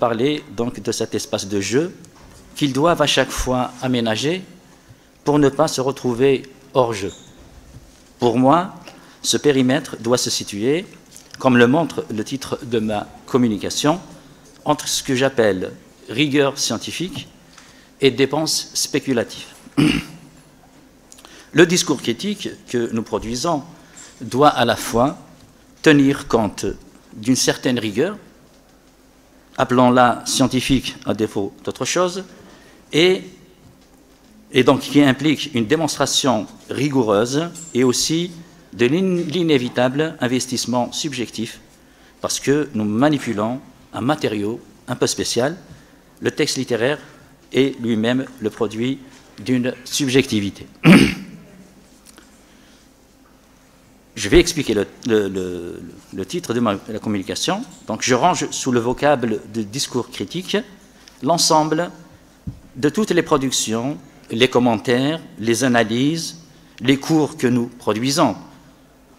parler donc de cet espace de jeu qu'ils doivent à chaque fois aménager pour ne pas se retrouver hors jeu. Pour moi, ce périmètre doit se situer, comme le montre le titre de ma communication, entre ce que j'appelle rigueur scientifique et dépenses spéculatives. Le discours critique que nous produisons doit à la fois tenir compte d'une certaine rigueur, appelons-la scientifique à défaut d'autre chose, et donc qui implique une démonstration rigoureuse et aussi de l'inévitable investissement subjectif, parce que nous manipulons un matériau un peu spécial. Le texte littéraire est lui-même le produit d'une subjectivité. Je vais expliquer le titre de la communication. Donc, je range sous le vocable de discours critique l'ensemble de toutes les productions, les commentaires, les analyses, les cours que nous produisons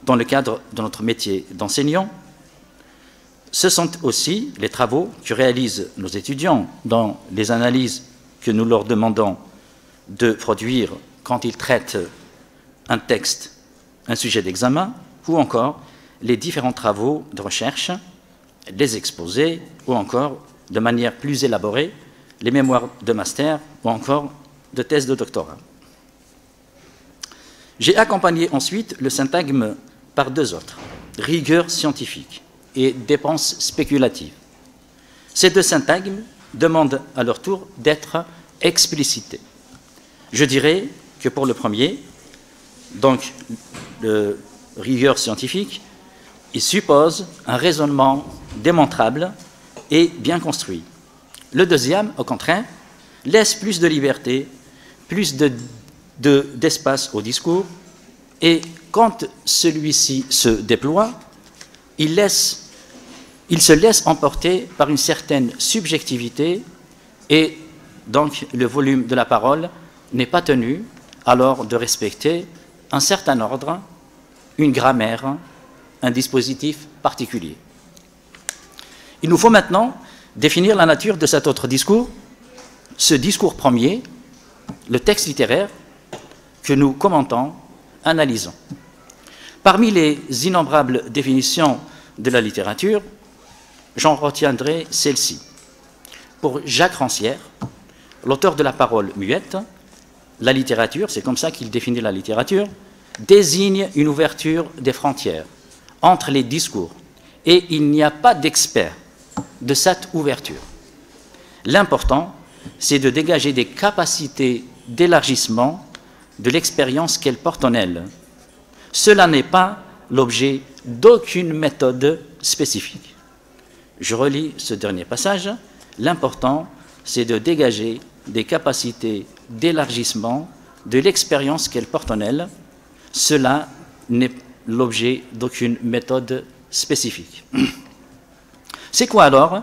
dans le cadre de notre métier d'enseignant. Ce sont aussi les travaux que réalisent nos étudiants dans les analyses que nous leur demandons de produire quand ils traitent un texte, un sujet d'examen, ou encore les différents travaux de recherche, les exposés, ou encore, de manière plus élaborée, les mémoires de master, ou encore de thèse de doctorat. J'ai accompagné ensuite le syntagme par deux autres, rigueur scientifique et dépenses spéculatives. Ces deux syntagmes demandent à leur tour d'être explicités. Je dirais que pour le premier, donc le rigueur scientifique, il suppose un raisonnement démontrable et bien construit. Le deuxième, au contraire, laisse plus de liberté, plus d'espace au discours, et quand celui-ci se déploie, il se laisse emporter par une certaine subjectivité, et donc le volume de la parole n'est pas tenu alors de respecter un certain ordre, une grammaire, un dispositif particulier. Il nous faut maintenant définir la nature de cet autre discours, ce discours premier, le texte littéraire que nous commentons, analysons. Parmi les innombrables définitions de la littérature, j'en retiendrai celle-ci. Pour Jacques Rancière, l'auteur de la parole muette, la littérature, c'est comme ça qu'il définit la littérature, désigne une ouverture des frontières entre les discours, et il n'y a pas d'expert de cette ouverture. L'important, c'est de dégager des capacités d'élargissement de l'expérience qu'elle porte en elle. Cela n'est pas l'objet d'aucune méthode spécifique. Je relis ce dernier passage. L'important, c'est de dégager des capacités d'élargissement de l'expérience qu'elle porte en elle. Cela n'est l'objet d'aucune méthode spécifique. C'est quoi alors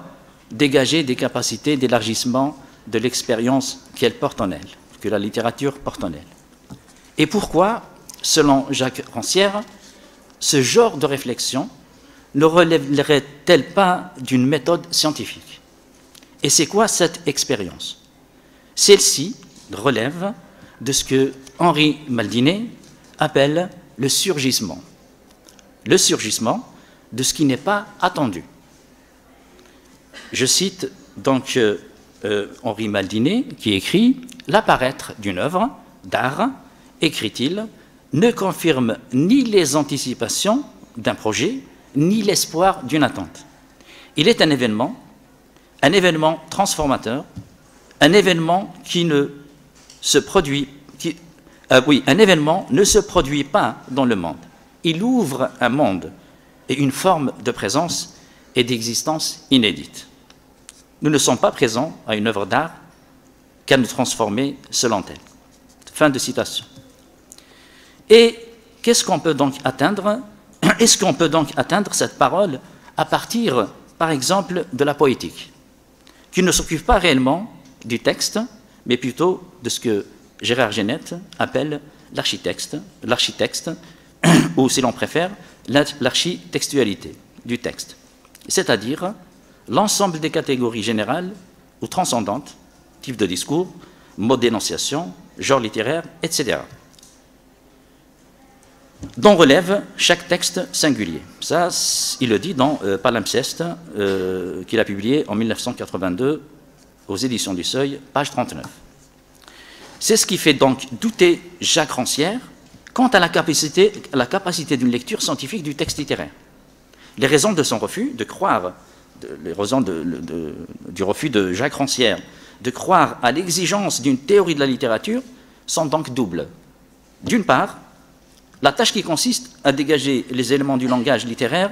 dégager des capacités d'élargissement de l'expérience qu'elle porte en elle, que la littérature porte en elle? Et pourquoi, selon Jacques Rancière, ce genre de réflexion ne relèverait-elle pas d'une méthode scientifique? Et c'est quoi cette expérience? Celle-ci relève de ce que Henri Maldinet appelle le surgissement. Le surgissement de ce qui n'est pas attendu. Je cite donc Henri Maldinet qui écrit « L'apparaître d'une œuvre d'art, écrit-il, ne confirme ni les anticipations d'un projet, ni l'espoir d'une attente. Il est un événement transformateur, un événement qui ne se produit, un événement ne se produit pas dans le monde. Il ouvre un monde et une forme de présence et d'existence inédite. Nous ne sommes pas présents à une œuvre d'art qu'à nous transformer selon elle. » Fin de citation. Et qu'est-ce qu'on peut donc atteindre? Est-ce qu'on peut donc atteindre cette parole à partir, par exemple, de la poétique, qui ne s'occupe pas réellement du texte, mais plutôt de ce que Gérard Genette appelle l'architecte, ou si l'on préfère, l'architextualité du texte, c'est-à-dire l'ensemble des catégories générales ou transcendantes, type de discours, mode d'énonciation, genre littéraire, etc., dont relève chaque texte singulier. Ça, il le dit dans Palimpseste, qu'il a publié en 1982 aux éditions du Seuil, page 39. C'est ce qui fait donc douter Jacques Rancière quant à la capacité d'une lecture scientifique du texte littéraire. Les raisons de son refus de croire, les raisons du refus de Jacques Rancière de croire à l'exigence d'une théorie de la littérature sont donc doubles. D'une part, la tâche qui consiste à dégager les éléments du langage littéraire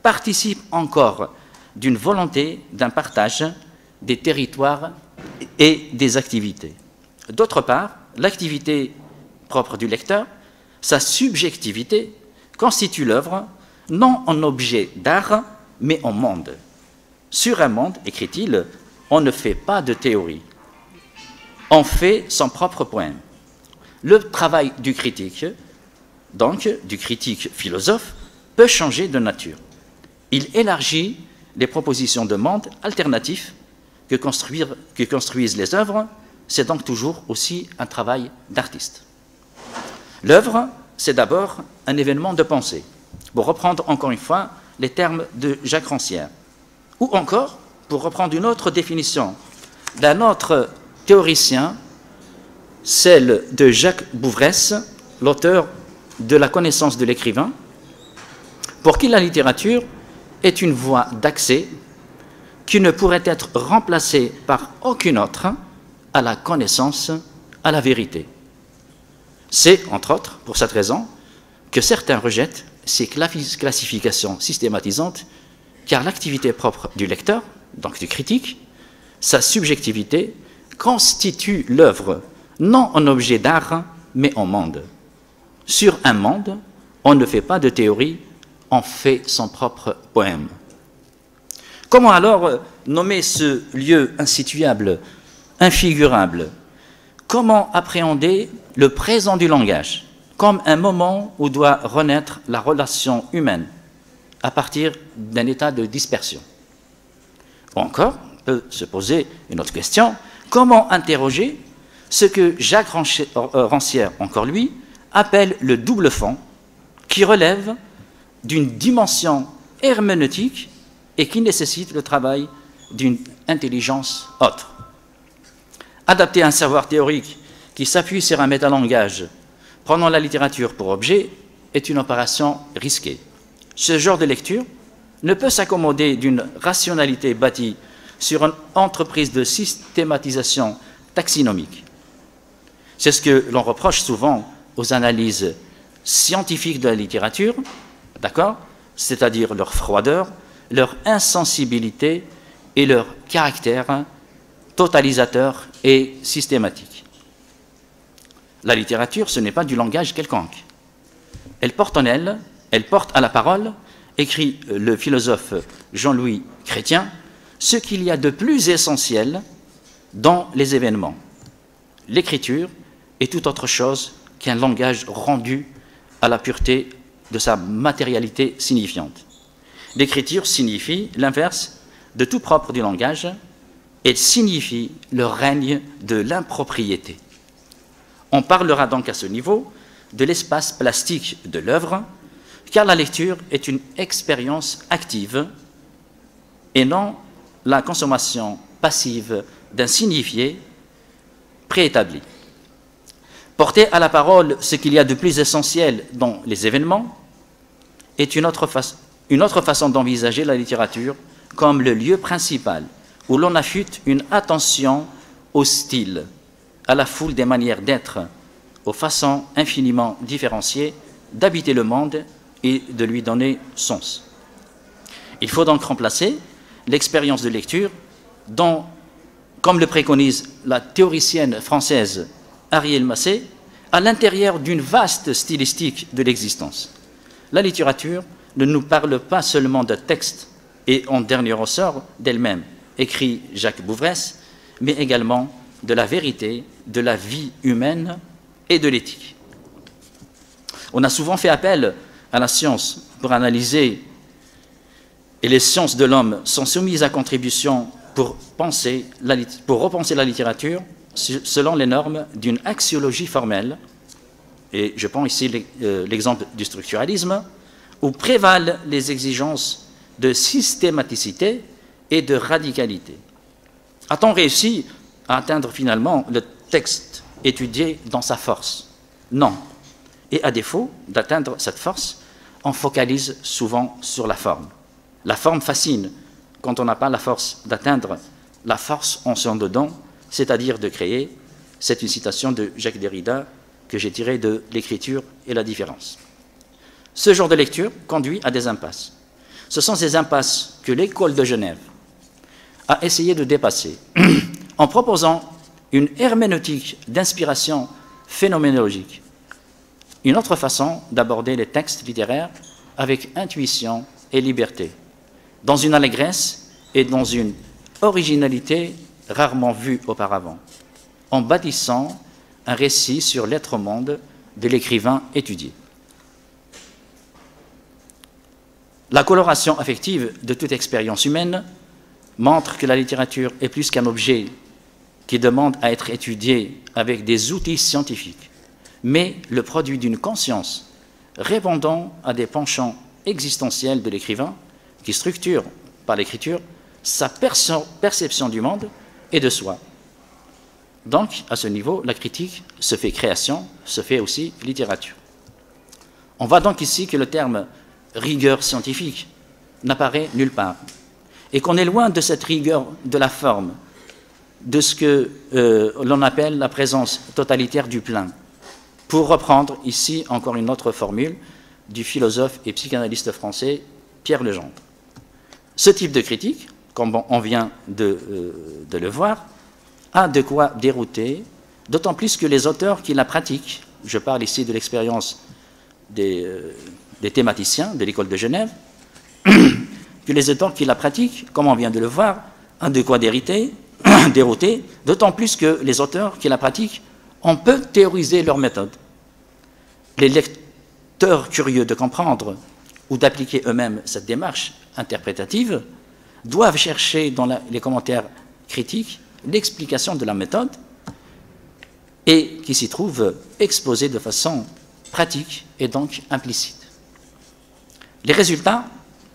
participe encore d'une volonté d'un partage des territoires et des activités. D'autre part, l'activité propre du lecteur, sa subjectivité, constitue l'œuvre non en objet d'art, mais en monde. Sur un monde, écrit-il, on ne fait pas de théorie, on fait son propre poème. Le travail du critique, donc du critique philosophe, peut changer de nature. Il élargit les propositions de monde alternatifs que construisent les œuvres. C'est donc toujours aussi un travail d'artiste. L'œuvre, c'est d'abord un événement de pensée, pour reprendre encore une fois les termes de Jacques Rancière, ou encore, pour reprendre une autre définition d'un autre théoricien, celle de Jacques Bouvresse, l'auteur de La connaissance de l'écrivain, pour qui la littérature est une voie d'accès qui ne pourrait être remplacée par aucune autre à la connaissance, à la vérité. C'est, entre autres, pour cette raison, que certains rejettent ces classifications systématisantes, car l'activité propre du lecteur, donc du critique, sa subjectivité, constitue l'œuvre non en objet d'art, mais en monde. Sur un monde, on ne fait pas de théorie, on fait son propre poème. Comment alors nommer ce lieu insituable, infigurable? Comment appréhender le présent du langage comme un moment où doit renaître la relation humaine à partir d'un état de dispersion? Ou encore, on peut se poser une autre question, comment interroger ce que Jacques Rancière, encore lui, appelle le double fond, qui relève d'une dimension herméneutique et qui nécessite le travail d'une intelligence autre. Adapter un savoir théorique qui s'appuie sur un métalangage, prenant la littérature pour objet, est une opération risquée. Ce genre de lecture ne peut s'accommoder d'une rationalité bâtie sur une entreprise de systématisation taxinomique. C'est ce que l'on reproche souvent aux analyses scientifiques de la littérature, d'accord, c'est-à-dire leur froideur, leur insensibilité et leur caractère totalisateur et systématique. La littérature, ce n'est pas du langage quelconque. Elle porte en elle, elle porte à la parole, écrit le philosophe Jean-Louis Chrétien, ce qu'il y a de plus essentiel dans les événements. L'écriture est tout autre chose qu'un langage rendu à la pureté de sa matérialité signifiante. L'écriture signifie l'inverse de tout propre du langage, elle signifie le règne de l'impropriété. On parlera donc à ce niveau de l'espace plastique de l'œuvre, car la lecture est une expérience active et non la consommation passive d'un signifié préétabli. Porter à la parole ce qu'il y a de plus essentiel dans les événements est une autre façon d'envisager la littérature comme le lieu principal où l'on affûte une attention au style, à la foule des manières d'être, aux façons infiniment différenciées d'habiter le monde et de lui donner sens. Il faut donc remplacer l'expérience de lecture dont, comme le préconise la théoricienne française Ariel Macé, à l'intérieur d'une vaste stylistique de l'existence. La littérature ne nous parle pas seulement de texte et en dernier ressort d'elle-même, écrit Jacques Bouvresse, mais également de la vérité, de la vie humaine et de l'éthique. On a souvent fait appel à la science pour analyser et les sciences de l'homme sont soumises à contribution pour repenser la littérature selon les normes d'une axiologie formelle, et je prends ici l'exemple du structuralisme, où prévalent les exigences de systématicité et de radicalité. A-t-on réussi à atteindre finalement le texte étudié dans sa force? Non. Et à défaut d'atteindre cette force, on focalise souvent sur la forme. La forme fascine quand on n'a pas la force d'atteindre la force en son dedans, c'est-à-dire de créer. C'est une citation de Jacques Derrida que j'ai tirée de L'écriture et la différence. Ce genre de lecture conduit à des impasses. Ce sont ces impasses que l'école de Genève a essayé de dépasser en proposant une herméneutique d'inspiration phénoménologique, une autre façon d'aborder les textes littéraires avec intuition et liberté, dans une allégresse et dans une originalité rarement vue auparavant, en bâtissant un récit sur l'être-monde de l'écrivain étudié. La coloration affective de toute expérience humaine montre que la littérature est plus qu'un objet qui demande à être étudié avec des outils scientifiques, mais le produit d'une conscience répondant à des penchants existentiels de l'écrivain qui structure par l'écriture sa perception du monde et de soi. Donc, à ce niveau, la critique se fait création, se fait aussi littérature. On voit donc ici que le terme rigueur scientifique n'apparaît nulle part et qu'on est loin de cette rigueur de la forme, de ce que l'on appelle la présence totalitaire du plein, pour reprendre ici encore une autre formule du philosophe et psychanalyste français Pierre Legendre. Ce type de critique, comme on vient de le voir, a de quoi dérouter, d'autant plus que les auteurs qui la pratiquent, je parle ici de l'expérience des thématiciens de l'école de Genève, que les auteurs qui la pratiquent, comme on vient de le voir, ont de quoi dérouter, d'autant plus que les auteurs qui la pratiquent ont peu théorisé leur méthode. Les lecteurs curieux de comprendre ou d'appliquer eux-mêmes cette démarche interprétative doivent chercher dans les commentaires critiques l'explication de la méthode et qui s'y trouve exposée de façon pratique et donc implicite. Les résultats,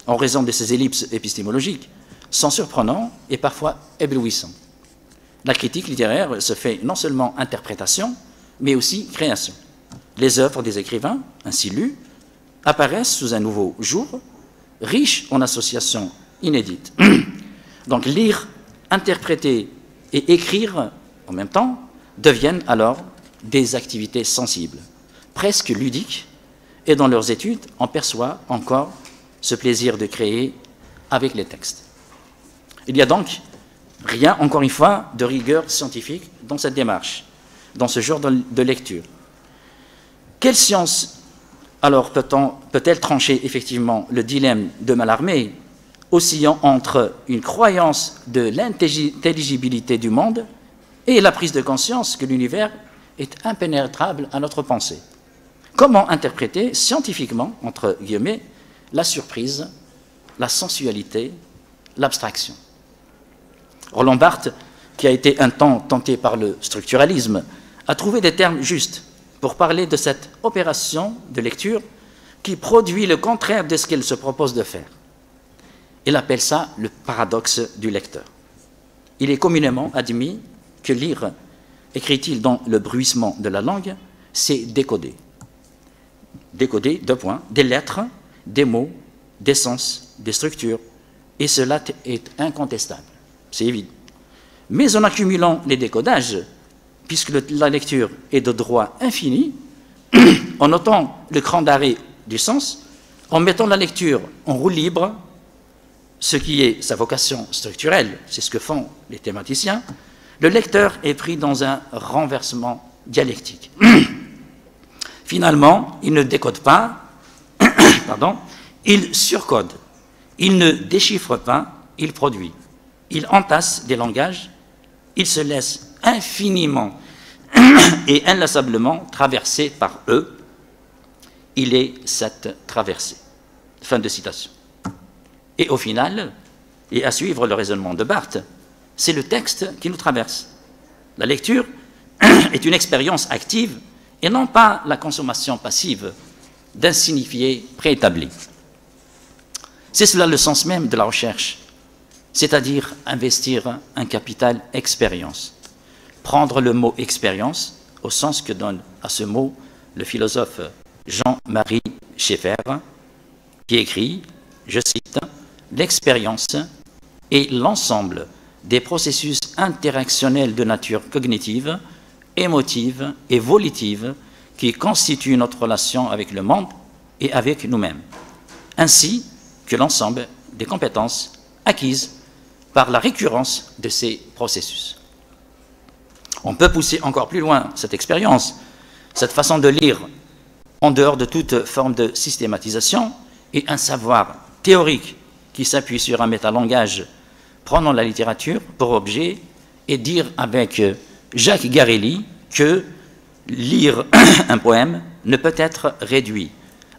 en raison de ces ellipses épistémologiques, sont surprenants et parfois éblouissants. La critique littéraire se fait non seulement interprétation, mais aussi création. Les œuvres des écrivains, ainsi lues, apparaissent sous un nouveau jour, riches en associations inédites. Donc lire, interpréter et écrire en même temps deviennent alors des activités sensibles, presque ludiques, et dans leurs études, on perçoit encore ce plaisir de créer avec les textes. Il n'y a donc rien, encore une fois, de rigueur scientifique dans cette démarche, dans ce genre de lecture. Quelle science, alors, peut-elle trancher effectivement le dilemme de Mallarmé, oscillant entre une croyance de l'intelligibilité du monde et la prise de conscience que l'univers est impénétrable à notre pensée? Comment interpréter scientifiquement, entre guillemets, la surprise, la sensualité, l'abstraction? Roland Barthes, qui a été un temps tenté par le structuralisme, a trouvé des termes justes pour parler de cette opération de lecture qui produit le contraire de ce qu'elle se propose de faire. Il appelle ça le paradoxe du lecteur. Il est communément admis que lire, écrit-il dans le bruissement de la langue, c'est décoder. Décoder, deux points, des lettres, des mots, des sens, des structures, et cela est incontestable, c'est évident. Mais en accumulant les décodages, puisque la lecture est de droit infini, en notant le cran d'arrêt du sens, en mettant la lecture en roue libre, ce qui est sa vocation structurelle, c'est ce que font les thématiciens, le lecteur est pris dans un renversement dialectique. Finalement, il ne décode pas, il surcode, il ne déchiffre pas, il produit. Il entasse des langages, il se laisse infiniment et inlassablement traverser par eux. Il est cette traversée. Fin de citation. Et au final, et à suivre le raisonnement de Barthes, c'est le texte qui nous traverse. La lecture est une expérience active et non pas la consommation passive d'un signifié préétabli. C'est cela le sens même de la recherche, c'est-à-dire investir un capital expérience. Prendre le mot expérience au sens que donne à ce mot le philosophe Jean-Marie Schaeffer, qui écrit, je cite, « L'expérience est l'ensemble des processus interactionnels de nature cognitive, émotive et volitive qui constituent notre relation avec le monde et avec nous-mêmes, ainsi que l'ensemble des compétences acquises par la récurrence de ces processus. » On peut pousser encore plus loin cette expérience, cette façon de lire en dehors de toute forme de systématisation et un savoir théorique qui s'appuie sur un métalangage prenant la littérature pour objet et dire avec Jacques Garelli que lire un poème ne peut être réduit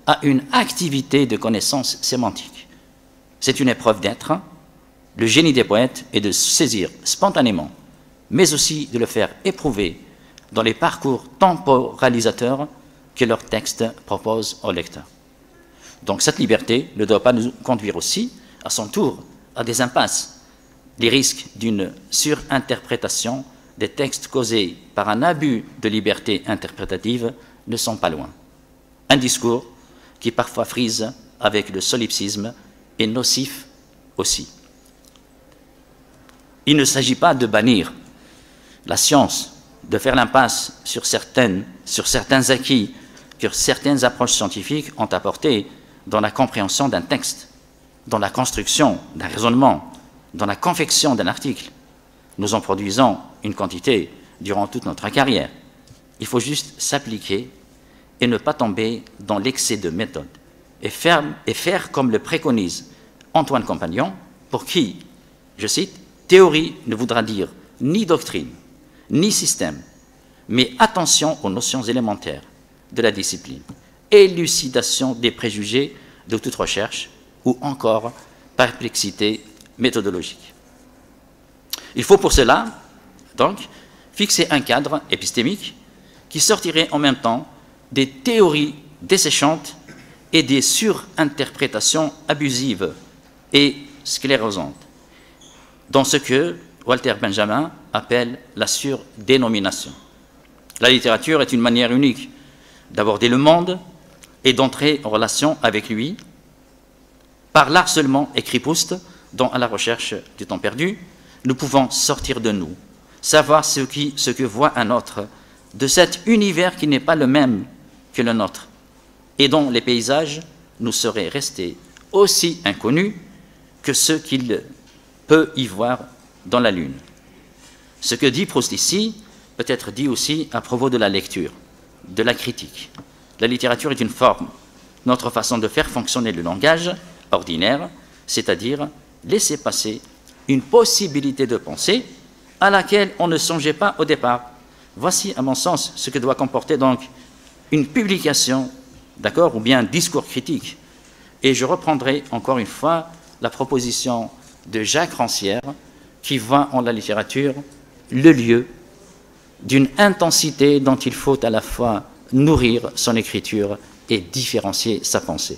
à une activité de connaissance sémantique. C'est une épreuve d'être. Le génie des poètes est de saisir spontanément, mais aussi de le faire éprouver dans les parcours temporalisateurs que leur texte propose au lecteur. Donc cette liberté ne doit pas nous conduire aussi, à son tour, à des impasses. Les risques d'une surinterprétation des textes causés par un abus de liberté interprétative ne sont pas loin. Un discours qui parfois frise avec le solipsisme est nocif aussi. Il ne s'agit pas de bannir la science, de faire l'impasse sur certains acquis que certaines approches scientifiques ont apportés dans la compréhension d'un texte, dans la construction d'un raisonnement, dans la confection d'un article. Nous en produisons une quantité durant toute notre carrière. Il faut juste s'appliquer et ne pas tomber dans l'excès de méthode et faire comme le préconise Antoine Compagnon, pour qui, je cite, « théorie ne voudra dire ni doctrine, ni système, mais attention aux notions élémentaires de la discipline, élucidation des préjugés de toute recherche ou encore perplexité méthodologique. » Il faut pour cela, donc, fixer un cadre épistémique qui sortirait en même temps des théories desséchantes et des surinterprétations abusives et sclérosantes, dans ce que Walter Benjamin appelle la surdénomination. La littérature est une manière unique d'aborder le monde et d'entrer en relation avec lui. Par l'art seulement, écrit Proust, dans À la recherche du temps perdu, nous pouvons sortir de nous, savoir ce que voit un autre, de cet univers qui n'est pas le même que le nôtre, et dont les paysages nous seraient restés aussi inconnus que ce qu'il peut y voir dans la Lune. Ce que dit Proust ici peut être dit aussi à propos de la lecture, de la critique. La littérature est une forme, notre façon de faire fonctionner le langage ordinaire, c'est-à-dire laisser passer une possibilité de pensée à laquelle on ne songeait pas au départ. Voici, à mon sens, ce que doit comporter donc une publication, d'accord, ou bien un discours critique. Et je reprendrai encore une fois la proposition de Jacques Rancière, qui voit en la littérature le lieu d'une intensité dont il faut à la fois nourrir son écriture et différencier sa pensée.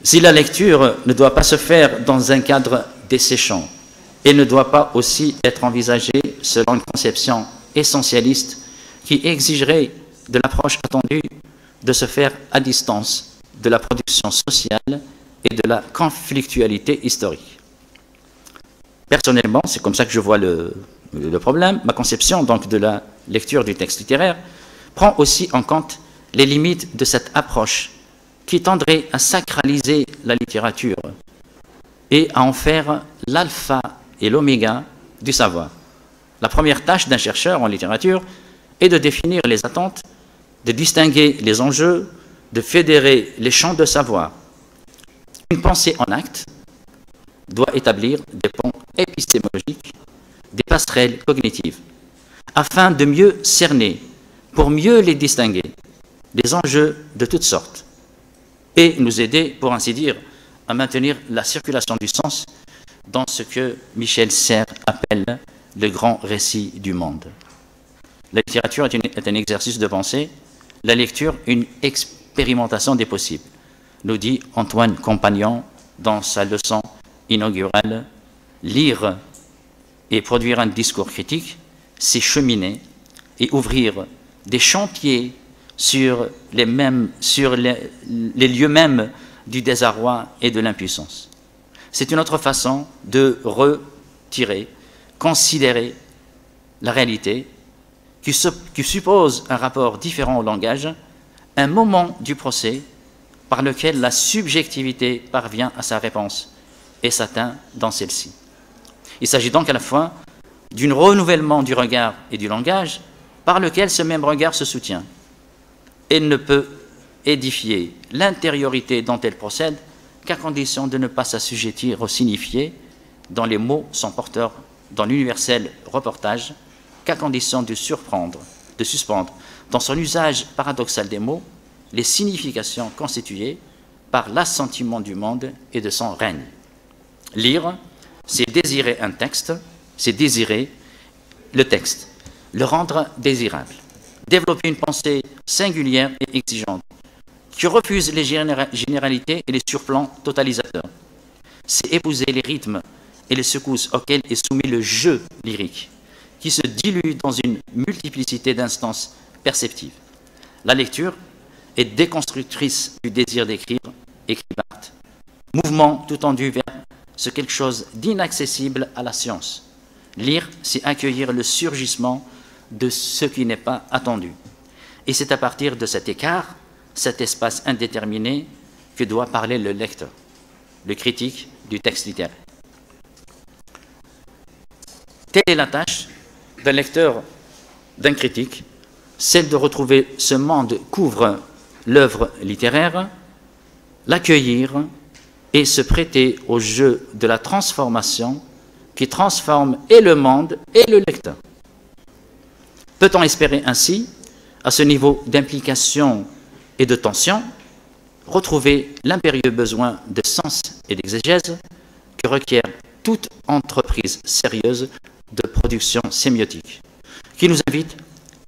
Si la lecture ne doit pas se faire dans un cadre desséchant et ne doit pas aussi être envisagée selon une conception essentialiste qui exigerait de l'approche attendue de se faire à distance de la production sociale et de la conflictualité historique. Personnellement, c'est comme ça que je vois le problème. Ma conception donc de la lecture du texte littéraire prend aussi en compte les limites de cette approche qui tendrait à sacraliser la littérature et à en faire l'alpha et l'oméga du savoir. La première tâche d'un chercheur en littérature est de définir les attentes, de distinguer les enjeux, de fédérer les champs de savoir. Une pensée en acte doit établir des ponts épistémologiques, des passerelles cognitives, afin de mieux cerner, pour mieux les distinguer, des enjeux de toutes sortes, et nous aider, pour ainsi dire, à maintenir la circulation du sens dans ce que Michel Serres appelle le grand récit du monde. La littérature est un exercice de pensée, la lecture une expérimentation des possibles, nous dit Antoine Compagnon dans sa leçon inaugurale. Lire et produire un discours critique, c'est cheminer et ouvrir des chantiers sur les lieux mêmes du désarroi et de l'impuissance. C'est une autre façon de retirer, considérer la réalité qui suppose un rapport différent au langage, un moment du procès par lequel la subjectivité parvient à sa réponse et s'atteint dans celle-ci. Il s'agit donc à la fois d'un renouvellement du regard et du langage par lequel ce même regard se soutient et ne peut édifier l'intériorité dont elle procède qu'à condition de ne pas s'assujettir au signifié dont les mots sont porteurs dans l'universel reportage, qu'à condition de suspendre dans son usage paradoxal des mots les significations constituées par l'assentiment du monde et de son règne. Lire, c'est désirer un texte, c'est désirer le texte, le rendre désirable, développer une pensée singulière et exigeante, qui refuse les généralités et les surplans totalisateurs. C'est épouser les rythmes et les secousses auxquelles est soumis le jeu lyrique, qui se dilue dans une multiplicité d'instances perceptives. La lecture est déconstructrice du désir d'écrire, écrit Barthes, mouvement tout tendu vers ce quelque chose d'inaccessible à la science. Lire, c'est accueillir le surgissement de ce qui n'est pas attendu. Et c'est à partir de cet écart, cet espace indéterminé, que doit parler le lecteur, le critique du texte littéraire. Telle est la tâche d'un lecteur, d'un critique, celle de retrouver ce monde qu'ouvre l'œuvre littéraire, l'accueillir et se prêter au jeu de la transformation qui transforme et le monde et le lecteur. Peut-on espérer ainsi, à ce niveau d'implication et de tension, retrouver l'impérieux besoin de sens et d'exégèse que requiert toute entreprise sérieuse de production sémiotique, qui nous invite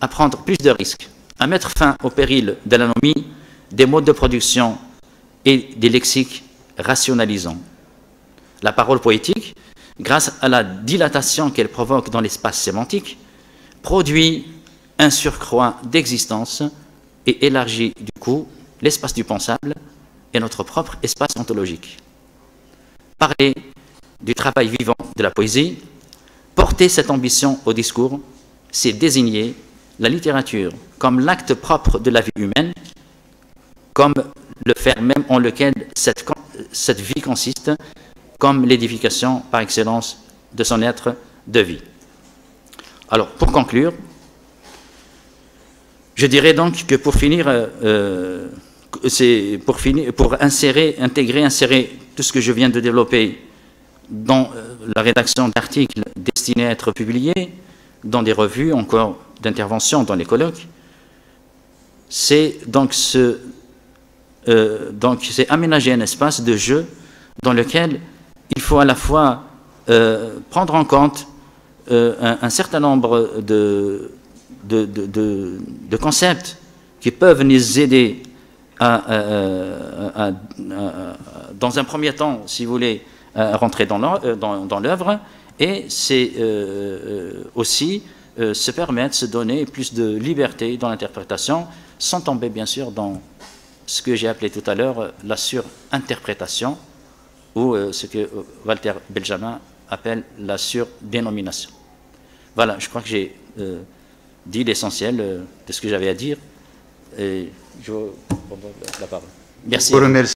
à prendre plus de risques, à mettre fin au péril de l'anomie des modes de production et des lexiques rationalisants. La parole poétique, grâce à la dilatation qu'elle provoque dans l'espace sémantique, produit un surcroît d'existence et élargit du coup l'espace du pensable et notre propre espace ontologique. Parler du travail vivant de la poésie, porter cette ambition au discours, c'est désigner la littérature comme l'acte propre de la vie humaine, comme le fer même en lequel cette vie consiste, comme l'édification par excellence de son être de vie. Alors, pour conclure, je dirais donc que pour insérer tout ce que je viens de développer dans la rédaction d'articles destinés à être publiés, dans des revues, encore d'intervention dans les colloques, c'est donc aménager un espace de jeu dans lequel il faut à la fois prendre en compte un certain nombre de concepts qui peuvent nous aider dans un premier temps, si vous voulez, à rentrer dans l'œuvre, et c'est aussi se permettre, se donner plus de liberté dans l'interprétation, sans tomber bien sûr dans ce que j'ai appelé tout à l'heure la surinterprétation, ou ce que Walter Benjamin appelle la surdénomination. Voilà, je crois que j'ai dit l'essentiel de ce que j'avais à dire, et je vous redonne la parole. Merci.